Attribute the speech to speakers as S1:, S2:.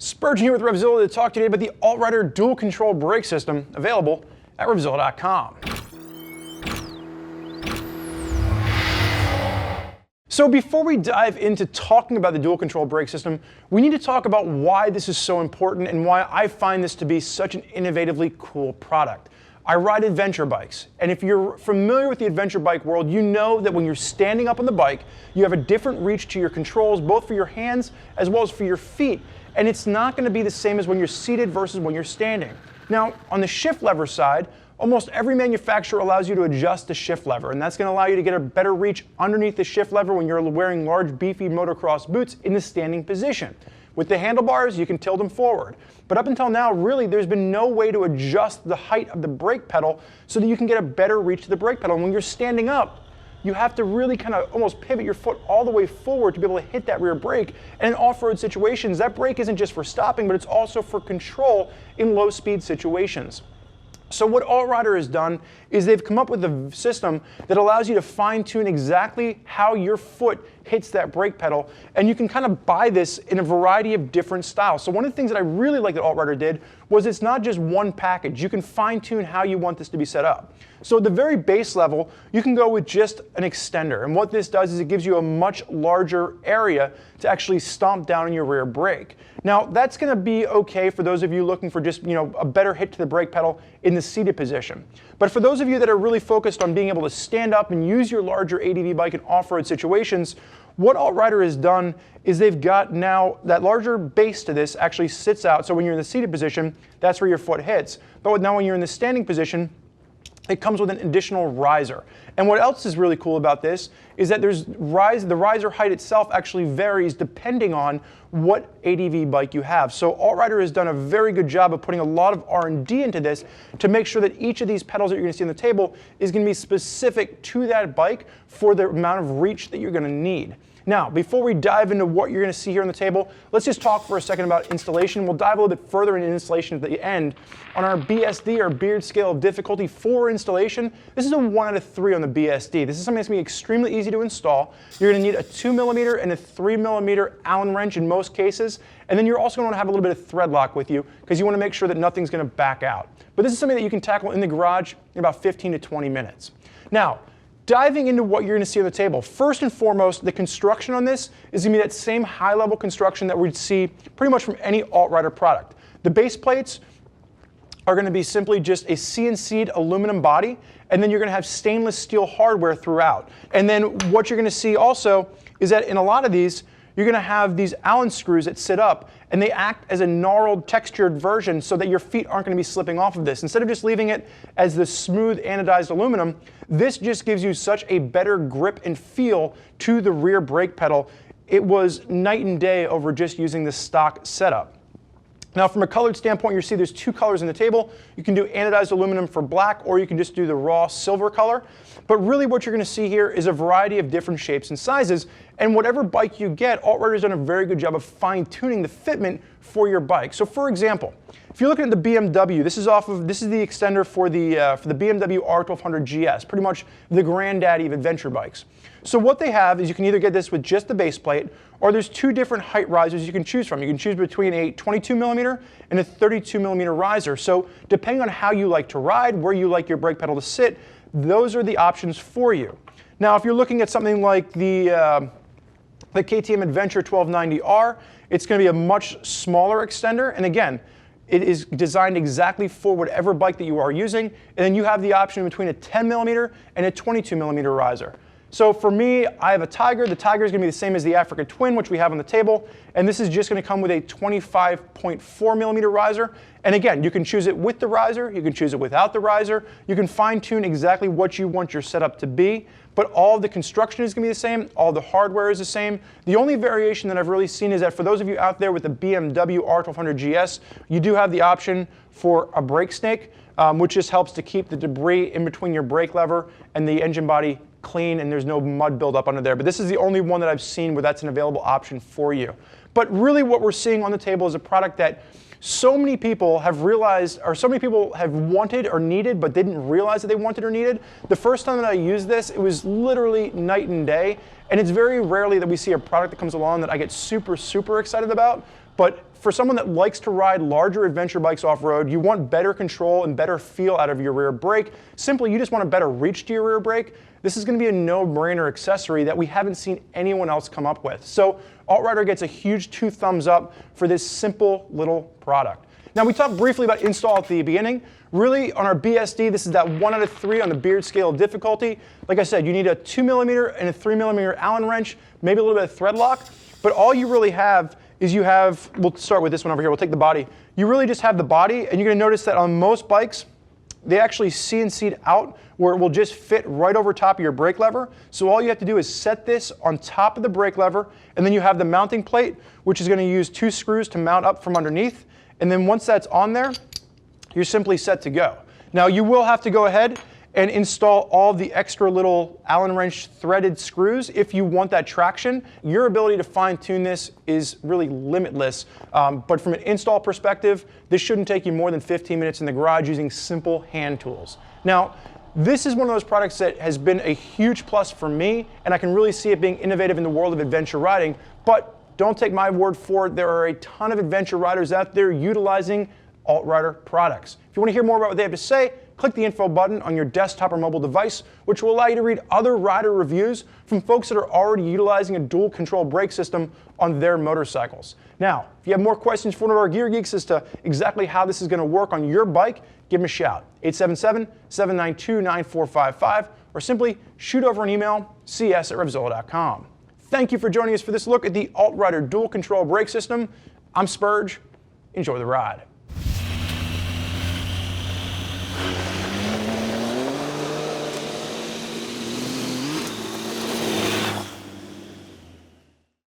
S1: Spurgeon here with RevZilla to talk today about the AltRider DualControl brake system available at RevZilla.com. So before we dive into talking about the DualControl brake system, we need to talk about why this is so important and why I find this to be such an innovatively cool product. I ride adventure bikes, and if you're familiar with the adventure bike world, you know that when you're standing up on the bike, you have a different reach to your controls, both for your hands as well as for your feet, and it's not going to be the same as when you're seated versus when you're standing. Now, on the shift lever side, almost every manufacturer allows you to adjust the shift lever, and that's going to allow you to get a better reach underneath the shift lever when you're wearing large, beefy motocross boots in the standing position. With the handlebars, you can tilt them forward. But up until now, really, there's been no way to adjust the height of the brake pedal so that you can get a better reach to the brake pedal. And when you're standing up, you have to really kind of almost pivot your foot all the way forward to be able to hit that rear brake. And in off-road situations, that brake isn't just for stopping, but it's also for control in low-speed situations. So what AltRider has done is they've come up with a system that allows you to fine-tune exactly how your foot hits that brake pedal, and you can kind of buy this in a variety of different styles. So one of the things that I really like that AltRider did was it's not just one package. You can fine-tune how you want this to be set up. So at the very base level, you can go with just an extender, and what this does is it gives you a much larger area to actually stomp down on your rear brake. Now, that's going to be okay for those of you looking for just, a better hit to the brake pedal in the seated position. But for those of you that are really focused on being able to stand up and use your larger ADV bike in off-road situations, what AltRider has done is they've got now that larger base to this actually sits out. So when you're in the seated position, that's where your foot hits. But now when you're in the standing position, it comes with an additional riser. And what else is really cool about this is that the riser height itself actually varies depending on what ADV bike you have. So AltRider has done a very good job of putting a lot of R&D into this to make sure that each of these pedals that you're going to see on the table is going to be specific to that bike for the amount of reach that you're going to need. Now, before we dive into what you're going to see here on the table, let's just talk for a second about installation. We'll dive a little bit further into installation at the end. On our BSD, our Beard Scale of Difficulty for installation, this is a 1 out of 3 on the BSD. This is something that's going to be extremely easy to install. You're going to need a 2mm and a 3mm Allen wrench in most cases, and then you're also going to want to have a little bit of thread lock with you because you want to make sure that nothing's going to back out. But this is something that you can tackle in the garage in about 15 to 20 minutes. Now, diving into what you're going to see on the table, first and foremost, the construction on this is going to be that same high-level construction that we'd see pretty much from any AltRider product. The base plates are going to be simply just a CNC'd aluminum body, and then you're going to have stainless steel hardware throughout. And then what you're going to see also is that in a lot of these, you're going to have these Allen screws that sit up, and they act as a gnarled, textured version so that your feet aren't going to be slipping off of this. Instead of just leaving it as the smooth anodized aluminum, this just gives you such a better grip and feel to the rear brake pedal. It was night and day over just using the stock setup. Now, from a colored standpoint, you see there's 2 colors in the table. You can do anodized aluminum for black, or you can just do the raw silver color. But really what you're going to see here is a variety of different shapes and sizes. And whatever bike you get, AltRider has done a very good job of fine-tuning the fitment for your bike. So for example, if you're looking at the BMW, this is the extender for the BMW R1200 GS, pretty much the granddaddy of adventure bikes. So what they have is you can either get this with just the base plate, or there's 2 different height risers you can choose from. You can choose between a 22mm and a 32mm riser. So depending on how you like to ride, where you like your brake pedal to sit, those are the options for you. Now, if you're looking at something like the KTM Adventure 1290R, it's going to be a much smaller extender, and again, it is designed exactly for whatever bike that you are using, and then you have the option between a 10mm and a 22mm riser. So for me, I have a Tiger. The Tiger is going to be the same as the Africa Twin, which we have on the table, and this is just going to come with a 25.4mm riser. And again, you can choose it with the riser, you can choose it without the riser, you can fine-tune exactly what you want your setup to be, but all of the construction is going to be the same, all the hardware is the same. The only variation that I've really seen is that for those of you out there with the BMW R1200 GS, you do have the option for a brake snake, which just helps to keep the debris in between your brake lever and the engine body clean, and there's no mud buildup under there. But this is the only one that I've seen where that's an available option for you. But really what we're seeing on the table is a product that so many people have realized, or so many people have wanted or needed but didn't realize that they wanted or needed. The first time that I used this, it was literally night and day, and it's very rarely that we see a product that comes along that I get super, super excited about. But for someone that likes to ride larger adventure bikes off-road, you want better control and better feel out of your rear brake. Simply, you just want a better reach to your rear brake. This is going to be a no-brainer accessory that we haven't seen anyone else come up with. So AltRider gets a huge 2 thumbs up for this simple little product. Now, we talked briefly about install at the beginning. Really, on our BSD, this is that 1 out of 3 on the Beard scale of difficulty. Like I said, you need a 2mm and a 3mm Allen wrench, maybe a little bit of thread lock, but all you really have is we'll start with this one over here, we'll take the body. You really just have the body, and you're gonna notice that on most bikes, they actually CNC'd out where it will just fit right over top of your brake lever. So all you have to do is set this on top of the brake lever, and then you have the mounting plate, which is gonna use 2 screws to mount up from underneath. And then once that's on there, you're simply set to go. Now you will have to go ahead and install all the extra little Allen wrench threaded screws if you want that traction. Your ability to fine tune this is really limitless, but from an install perspective, this shouldn't take you more than 15 minutes in the garage using simple hand tools. Now, this is one of those products that has been a huge plus for me, and I can really see it being innovative in the world of adventure riding, but don't take my word for it. There are a ton of adventure riders out there utilizing AltRider products. If you want to hear more about what they have to say, click the info button on your desktop or mobile device, which will allow you to read other rider reviews from folks that are already utilizing a dual control brake system on their motorcycles. Now, if you have more questions for one of our gear geeks as to exactly how this is going to work on your bike, give them a shout, 877-792-9455, or simply shoot over an email, cs@RevZilla.com. Thank you for joining us for this look at the AltRider Dual Control brake system. I'm Spurge. Enjoy the ride.